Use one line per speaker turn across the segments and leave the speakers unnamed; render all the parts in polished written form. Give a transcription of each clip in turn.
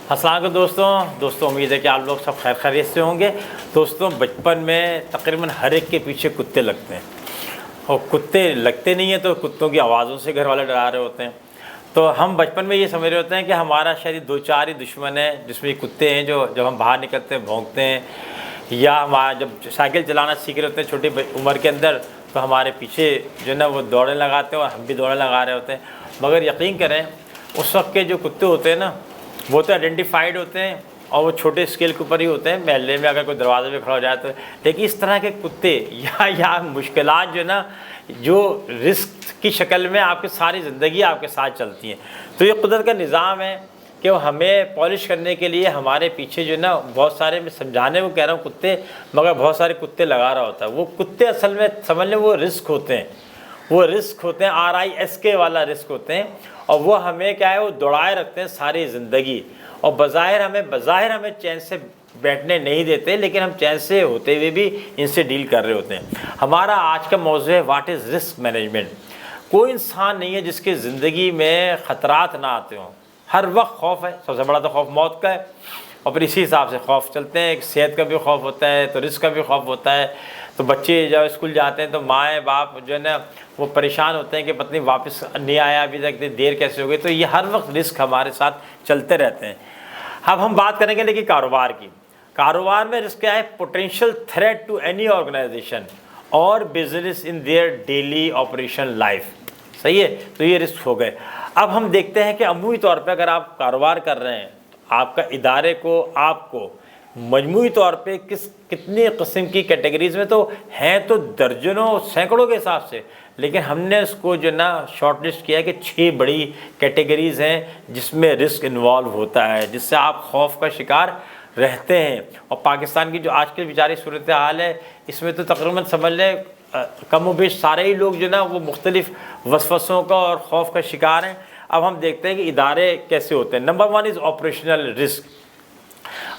अस्सलाम वालेकुम दोस्तों उम्मीद है कि आप लोग सब खैर खैरियत से होंगे। दोस्तों बचपन में तकरीबन हर एक के पीछे कुत्ते लगते हैं और कुत्ते लगते नहीं हैं तो कुत्तों की आवाज़ों से घर वाले डरा रहे होते हैं। तो हम बचपन में ये समझ रहे होते हैं कि हमारा शायद दो चार ही दुश्मन है, जिसमें कुत्ते हैं जो जब हम बाहर निकलते हैं भौंकते हैं, या हमारा जब साइकिल चलाना सीख रहे होते हैं छोटी उम्र के अंदर तो हमारे पीछे जो है ना वो दौड़े लगाते हैं और हम भी दौड़े लगा रहे होते हैं। मगर यकीन करें उस वक्त के जो कुत्ते होते हैं ना वो तो आइडेंटिफाइड होते हैं और वो छोटे स्केल के ऊपर ही होते हैं, महल्ले में अगर कोई दरवाजे पे खड़ा हो जाए तो। लेकिन इस तरह के कुत्ते या मुश्किलात जो ना जो रिस्क की शक्ल में आपकी सारी ज़िंदगी आपके साथ चलती हैं। तो ये कुदरत का निज़ाम है कि वो हमें पॉलिश करने के लिए हमारे पीछे जो ना बहुत सारे, मैं समझाने को कह रहा हूँ कुत्ते, मगर बहुत सारे कुत्ते लगा रहा होता है। वो कुत्ते असल में समझ लें वो रिस्क होते हैं, वो रिस्क होते हैं, RISK वाला रिस्क होते हैं। और वो हमें क्या है वो दौड़ाए रखते हैं सारी ज़िंदगी और बज़ाहिर हमें चैन से बैठने नहीं देते, लेकिन हम चैन से होते हुए भी इनसे डील कर रहे होते हैं। हमारा आज का मौज़ू है व्हाट इज़ रिस्क मैनेजमेंट। कोई इंसान नहीं है जिसकी ज़िंदगी में ख़तरात ना आते हों, हर वक्त खौफ है। सबसे बड़ा तो खौफ मौत का है और फिर इसी हिसाब से खौफ चलते हैं। सेहत का भी खौफ होता है तो रिस्क का भी खौफ होता है। तो बच्चे जब स्कूल जाते हैं तो माएँ बाप जो है ना वो परेशान होते हैं कि पत्नी वापस नहीं आया अभी तक, इतनी देर कैसे हो गई। तो ये हर वक्त रिस्क हमारे साथ चलते रहते हैं। अब हम बात करेंगे लेकिन कारोबार की। कारोबार में रिस्क क्या है? Potential threat to any organisation और business in their daily operation life. सही है, तो ये रिस्क हो गए। अब हम देखते हैं कि अमूमी तौर पर अगर आप कारोबार कर रहे हैं, आपका इदारे को आपको मजमूई तौर पे कितनी किस्म की कैटेगरीज़ में तो हैं तो दर्जनों सैकड़ों के हिसाब से, लेकिन हमने इसको जो ना शॉर्ट लिस्ट किया है कि 6 बड़ी कैटेगरीज़ हैं जिसमें रिस्क इन्वॉल्व होता है, जिससे आप खौफ का शिकार रहते हैं। और पाकिस्तान की जो आज की बेचारी सूरत हाल है इसमें तो तकरीबन समझ लें कम बेश सारे ही लोग जो ना वो मुख्तलिफ़ वसवसों का और खौफ का शिकार हैं। अब हम देखते हैं कि इदारे कैसे होते हैं। Number 1 is operational risk.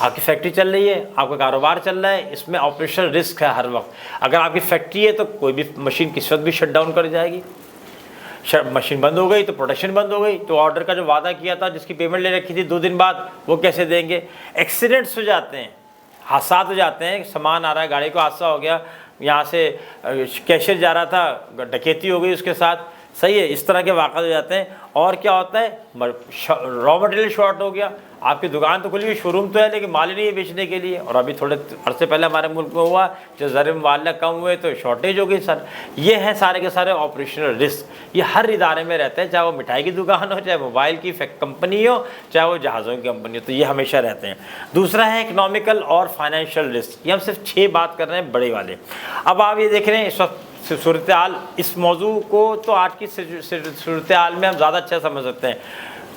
आपकी फैक्ट्री चल रही है, आपका कारोबार चल रहा है, इसमें ऑपरेशनल रिस्क है हर वक्त। अगर आपकी फैक्ट्री है तो कोई भी मशीन किस वक्त भी शट डाउन कर जाएगी, मशीन बंद हो गई तो प्रोडक्शन बंद हो गई, तो ऑर्डर का जो वादा किया था जिसकी पेमेंट ले रखी थी 2 दिन बाद वो कैसे देंगे। एक्सीडेंट्स हो जाते हैं, हादसा हो जाते हैं, सामान आ रहा है, गाड़ी को हादसा हो गया, यहाँ से कैशियर जा रहा था डकैती हो गई उसके साथ। सही है, इस तरह के वाक़ हो जाते हैं। और क्या होता है, रॉ मटेरियल शॉर्ट हो गया, आपकी दुकान तो खुली हुई, शोरूम तो है लेकिन माल ही नहीं है बेचने के लिए। और अभी थोड़े अरसे पहले हमारे मुल्क में हुआ जो ज़र माल कम हुए तो शॉर्टेज हो गई सर। ये हैं सारे के सारे ऑपरेशनल रिस्क। ये हर इदारे में रहते हैं, चाहे वो मिठाई की दुकान हो, चाहे मोबाइल की कंपनी हो, चाहे वो जहाज़ों की कंपनी हो, तो ये हमेशा रहते हैं। दूसरा है इकनॉमिकल और फाइनेंशियल रिस्क। ये हम सिर्फ 6 बात कर रहे हैं बड़े वाले। अब आप ये देख रहे हैं इस वक्त सूरत हाल, इस मौजू को तो आज की सूरत हाल में हम ज़्यादा अच्छा समझ सकते हैं।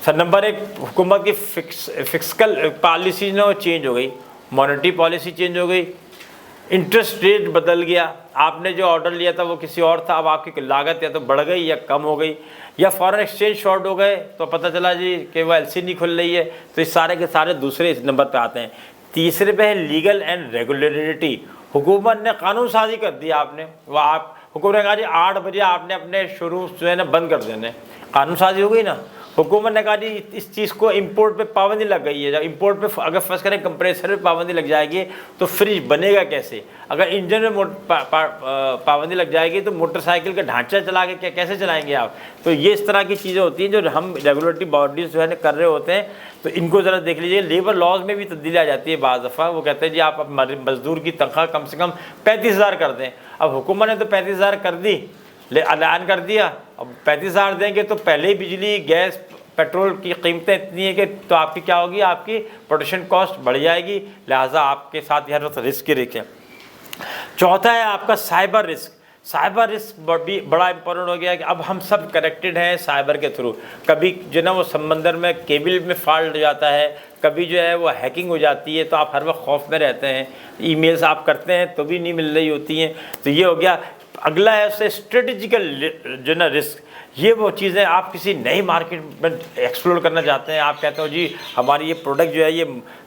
सर नंबर 1, हुकूमत की फिस्कल पॉलिसी ना चेंज हो गई, मॉनेटरी पॉलिसी चेंज हो गई, इंटरेस्ट रेट बदल गया। आपने जो ऑर्डर लिया था वो किसी और था, अब आपकी लागत या तो बढ़ गई या कम हो गई, या फॉरेन एक्सचेंज शॉर्ट हो गए तो पता चला जी कि वो LC नहीं खुल रही है। तो इस सारे के सारे दूसरे नंबर पे आते हैं। तीसरे पे है लीगल एंड रेगुलेटरी। हुकूमत ने कानून साजी कर दिया, आपने वह आप हुकूमत ने कहा जी 8 बजे आपने अपने शोरूम जो है ना बंद कर देने, कानून साजी हो गई ना। हुकूमत ने कहा जी इस चीज़ को इंपोर्ट पे पाबंदी लग गई है, जब इंपोर्ट पे अगर फर्स्ट करें कंप्रेसर पे पाबंदी लग जाएगी तो फ्रिज बनेगा कैसे, अगर इंजन में पाबंदी लग जाएगी तो मोटरसाइकिल का ढांचा चला के कैसे चलाएंगे आप। तो ये इस तरह की चीज़ें होती हैं जो हम रेगुलेटरी बॉडीज़ जो है कर रहे होते हैं। तो इनको ज़रा देख लीजिए। लेबर लॉज में भी तब्दीली आ जाती है बाज़ दफ़ा, वो कहते हैं जी आप मज़दूर की तनख्वाह कम से कम 35,000 कर दें। अब हुकूमत ने तो 35,000 कर दी, ऐलान कर दिया, अब 35,000 देंगे तो पहले ही बिजली गैस पेट्रोल की कीमतें इतनी है कि तो आपकी क्या होगी, आपकी प्रोडक्शन कॉस्ट बढ़ जाएगी, लिहाजा आपके साथ हर वक्त रिस्क ही रिस्क है। चौथा है आपका साइबर रिस्क। साइबर रिस्क भी बड़ा इंपॉर्टेंट हो गया कि अब हम सब कनेक्टेड हैं साइबर के थ्रू। कभी जो ना वो समंदर में केबल में फॉल्ट हो जाता है, कभी जो है वो हैकिंग हो जाती है, तो आप हर वक्त खौफ में रहते हैं। ईमेल्स आप करते हैं तो भी नहीं मिल रही होती हैं। तो ये हो गया। अगला है उससे स्ट्रेटेजिकल जो ना रिस्क। ये वो चीज़ें, आप किसी नई मार्केट में एक्सप्लोर करना चाहते हैं, आप कहते हो जी हमारी ये प्रोडक्ट जो है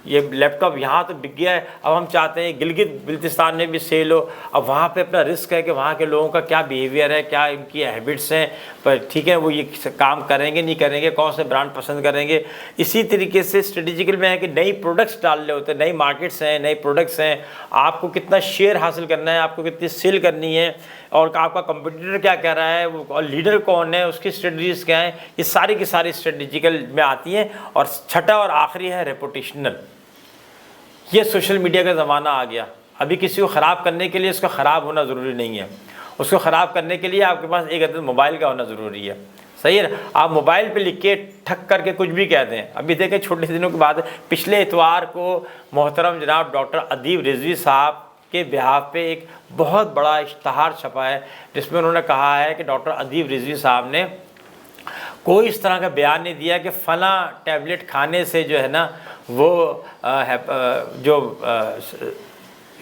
ये लैपटॉप यहाँ तो बिक गया है, अब हम चाहते हैं गिलगित बिल्तिस्तान में भी सेल हो। अब वहाँ पे अपना रिस्क है कि वहाँ के लोगों का क्या बिहेवियर है, क्या इनकी हैबिट्स हैं, पर ठीक है वो ये काम करेंगे नहीं करेंगे, कौन से ब्रांड पसंद करेंगे। इसी तरीके से स्ट्रेटेजिकल में है कि नई प्रोडक्ट्स डालने होते हैं, नई मार्केट्स हैं, नए प्रोडक्ट्स हैं, आपको कितना शेयर हासिल करना है, आपको कितनी सेल करनी है, और आपका कंपटीटर क्या कह रहा है, वो और लीडर कौन है, उसकी स्ट्रेटजीज क्या हैं, ये सारी की सारी स्ट्रेटेजिकल में आती हैं। और छठा और आखिरी है रेपुटेशनल। ये सोशल मीडिया का ज़माना आ गया। अभी किसी को ख़राब करने के लिए उसका ख़राब होना ज़रूरी नहीं है, उसको ख़राब करने के लिए आपके पास एक अदद मोबाइल का होना ज़रूरी है। सही है ना, आप मोबाइल पे लिख के ठक करके कुछ भी कहते हैं। अभी देखें छोटे दिनों की बात है, पिछले इतवार को मोहतरम जनाब डॉक्टर अदीब रिजवी साहब के बिहाफ पे एक बहुत बड़ा इश्तहार छपा है, जिसमें उन्होंने कहा है कि डॉक्टर अदीब रिजवी साहब ने कोई इस तरह का बयान नहीं दिया कि फ़ला टैबलेट खाने से जो है ना वो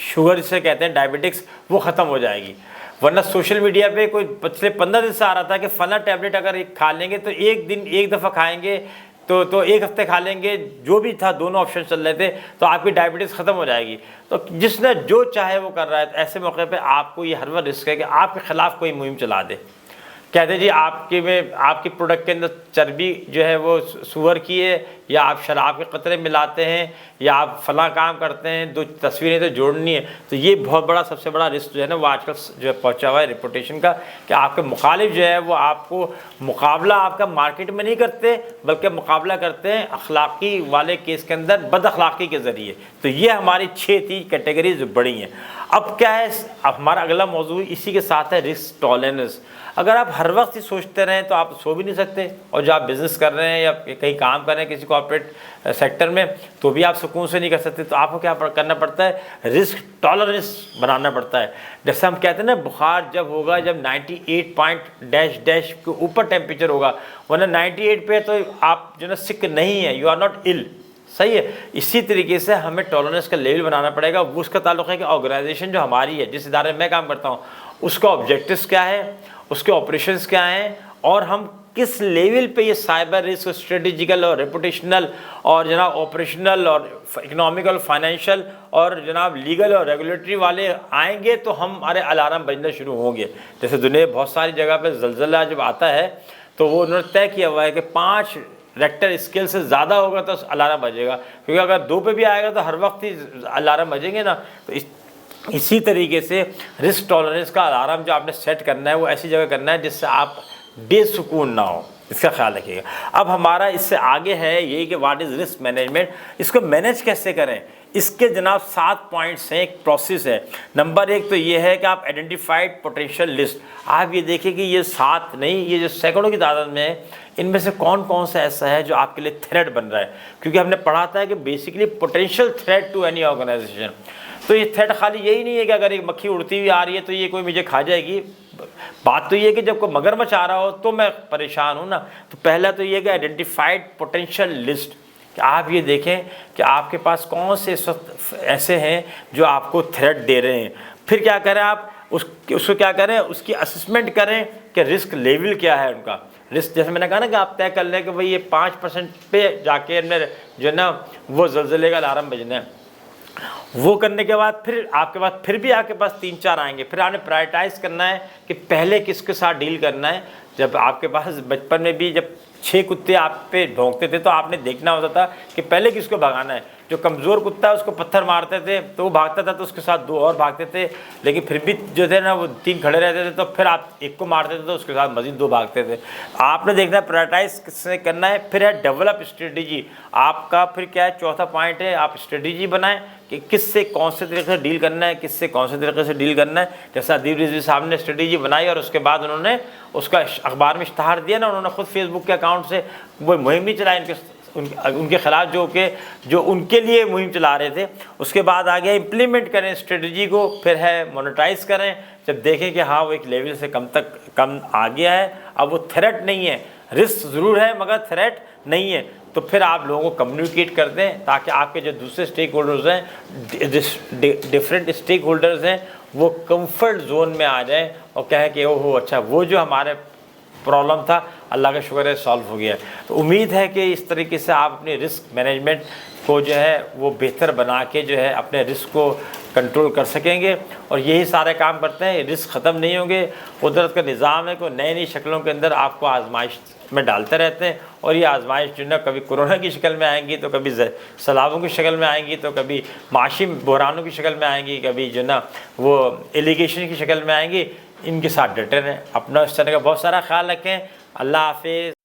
शुगर जिसे कहते हैं डायबिटिक्स, वो ख़त्म हो जाएगी। वरना सोशल मीडिया पे कोई पिछले 15 दिन से आ रहा था कि फ़ला टैबलेट अगर खा लेंगे तो एक दिन एक दफ़ा खाएंगे तो एक हफ्ते खा लेंगे, जो भी था दोनों ऑप्शन चल रहे थे, तो आपकी डायबिटीज़ ख़त्म हो जाएगी। तो जिसने जो चाहे वो कर रहा है, ऐसे मौके पे आपको ये हर वक्त रिस्क है कि आपके ख़िलाफ़ कोई मुहिम चला दे, कहते जी आपकी प्रोडक्ट के अंदर चर्बी जो है वो सूअर की है, या आप शराब के कतरे मिलाते हैं, या आप फला काम करते हैं, दो तस्वीरें तो जोड़नी है। तो ये बहुत बड़ा सबसे बड़ा रिस्क जो है ना वो आजकल जो है पहुँचा हुआ है रेपुटेशन का, कि आपके मुखालिफ जो है वो आपको मुकाबला आपका मार्केट में नहीं करते, बल्कि मुकाबला करते हैं अखलाक़ी वाले केस के अंदर बद अखलाक़ी के ज़रिए। तो ये हमारी 6 थी कैटेगरीज बड़ी हैं। अब क्या है, अब हमारा अगला मौजू इसी के साथ है रिस्क टॉलरेंस। अगर आप हर वक्त ही सोचते रहें तो आप सो भी नहीं सकते, और जो आप बिज़नेस कर रहे हैं या कहीं काम कर रहे हैं किसी कॉर्पोरेट सेक्टर में, तो भी आप सुकून से नहीं कर सकते। तो आपको क्या करना पड़ता है, रिस्क टॉलरेंस बनाना पड़ता है। जैसे हम कहते हैं ना, बुखार जब होगा जब 98 पॉइंट डैश डैश के ऊपर टेम्परेचर होगा, वरना 98 पे तो आप जो ना सिक नहीं है, यू आर नॉट इल। सही है। इसी तरीके से हमें टॉलरेंस का लेवल बनाना पड़ेगा। वो उसका ताल्लुक़ है कि ऑर्गेनाइजेशन जो हमारी है, जिस इदारे में मैं काम करता हूँ, उसका ऑब्जेक्टिव्स क्या है, उसके ऑपरेशंस क्या हैं, और हम किस लेवल पे ये साइबर रिस्क, स्ट्रेटेजिकल और रेपुटेशनल और जनाब ऑपरेशनल और इकोनॉमिकल, फाइनेंशियल और जनाब लीगल और रेगुलेटरी वाले आएंगे तो हमारे अलार्म बजना शुरू होंगे। जैसे दुनिया बहुत सारी जगह पे ज़लज़ला जब आता है तो वो उन्होंने तय किया हुआ है कि 5 रेक्टर स्केल से ज़्यादा होगा तो अलार्म बजेगा, क्योंकि अगर 2 पे भी आएगा तो हर वक्त ही अलार्म बजेंगे ना। तो इसी तरीके से रिस्क टॉलरेंस का अलार्म जो आपने सेट करना है वो ऐसी जगह करना है जिससे आप बेसुकून ना हो, इसका ख्याल रखिएगा। अब हमारा इससे आगे है यही कि व्हाट इज़ रिस्क मैनेजमेंट, इसको मैनेज कैसे करें। इसके जनाब 7 पॉइंट्स हैं, एक प्रोसेस है। नंबर 1 तो ये है कि आप आइडेंटिफाइड पोटेंशियल लिस्ट, आप ये देखें कि ये 7 नहीं, ये जो सैकड़ों की तादाद में है, इनमें से कौन कौन सा ऐसा है जो आपके लिए थ्रेट बन रहा है। क्योंकि हमने पढ़ा था कि basically potential threat to any organization. तो ये थ्रेट खाली यही नहीं है कि अगर एक मक्खी उड़ती हुई आ रही है तो ये कोई मुझे खा जाएगी। बात तो ये है कि जब कोई मगरमच्छ आ रहा हो तो मैं परेशान हूँ ना। तो पहला तो ये कि आइडेंटिफाइड पोटेंशियल लिस्ट, कि आप ये देखें कि आपके पास कौन से ऐसे हैं जो आपको थ्रेट दे रहे हैं। फिर क्या करें आप, उसको क्या करें, उसकी असेसमेंट करें कि रिस्क लेवल क्या है उनका। रिस्क जैसे मैंने कहा ना कि आप तय कर लें कि भाई ये 5% पे जाके जो है ना वो ज़लज़ले का अलार्म बजना है। वो करने के बाद फिर आपके पास भी आपके पास 3-4 आएंगे। फिर आपने प्रायोरिटाइज़ करना है कि पहले किसके साथ डील करना है। जब आपके पास बचपन में भी जब 6 कुत्ते आप पे भौंकते थे तो आपने देखना होता था कि पहले किसको भगाना है। जो कमज़ोर कुत्ता है उसको पत्थर मारते थे तो वो भागता था, तो उसके साथ 2 और भागते थे, लेकिन फिर भी जो थे ना वो 3 खड़े रहते थे, तो फिर आप एक को मारते थे तो उसके साथ मज़ीद 2 भागते थे। आपने देखना है प्रायोरिटाइज किससे करना है। फिर है डेवलप स्ट्रेटजी, आपका फिर क्या है, चौथा पॉइंट है आप स्ट्रेटजी बनाएं कि किससे कौन से तरीके से डील करना है, किससे कौन से तरीके से डील करना है। जैसा अदीब रिजवी साहब ने स्ट्रेटजी बनाई और उसके बाद उन्होंने उसका अखबार में इश्तहार दिया ना, उन्होंने खुद फेसबुक के अकाउंट से वो मुहिम नहीं चलाई उनके खिलाफ जो उनके लिए मुहिम चला रहे थे। उसके बाद आगे इम्प्लीमेंट करें स्ट्रेटजी को, फिर है मोनेटाइज करें। जब देखें कि हाँ वो एक लेवल से कम आ गया है, अब वो थ्रेट नहीं है, रिस्क ज़रूर है मगर थ्रेट नहीं है, तो फिर आप लोगों को कम्युनिकेट कर दें ताकि आपके जो दूसरे स्टेक होल्डर्स हैं, डिफरेंट स्टेक होल्डर्स हैं, वो कंफर्ट जोन में आ जाएं और कहें कि ओहो अच्छा वो जो हमारे प्रॉब्लम था, अल्लाह का शुक्र है सॉल्व हो गया। तो उम्मीद है कि इस तरीके से आप अपने रिस्क मैनेजमेंट को जो है वो बेहतर बना के जो है अपने रिस्क को कंट्रोल कर सकेंगे। और यही सारे काम करते हैं, रिस्क ख़त्म नहीं होंगे। कुदरत का निज़ाम है कि नई नई शक्लों के अंदर आपको आजमाइश में डालते रहते हैं, और ये आजमाइश जो ना कभी कोरोना की शक्ल में आएंगी, तो कभी सैलाबों की शक्ल में आएंगी, तो कभी माशी बहरानों की शक्ल में आएंगी, कभी जो ना वो एलिगेशन की शक्ल में आएंगी। इनके साथ डटे रहें, अपना इस तरह का बहुत सारा ख्याल रखें। अल्लाह हाफिज़।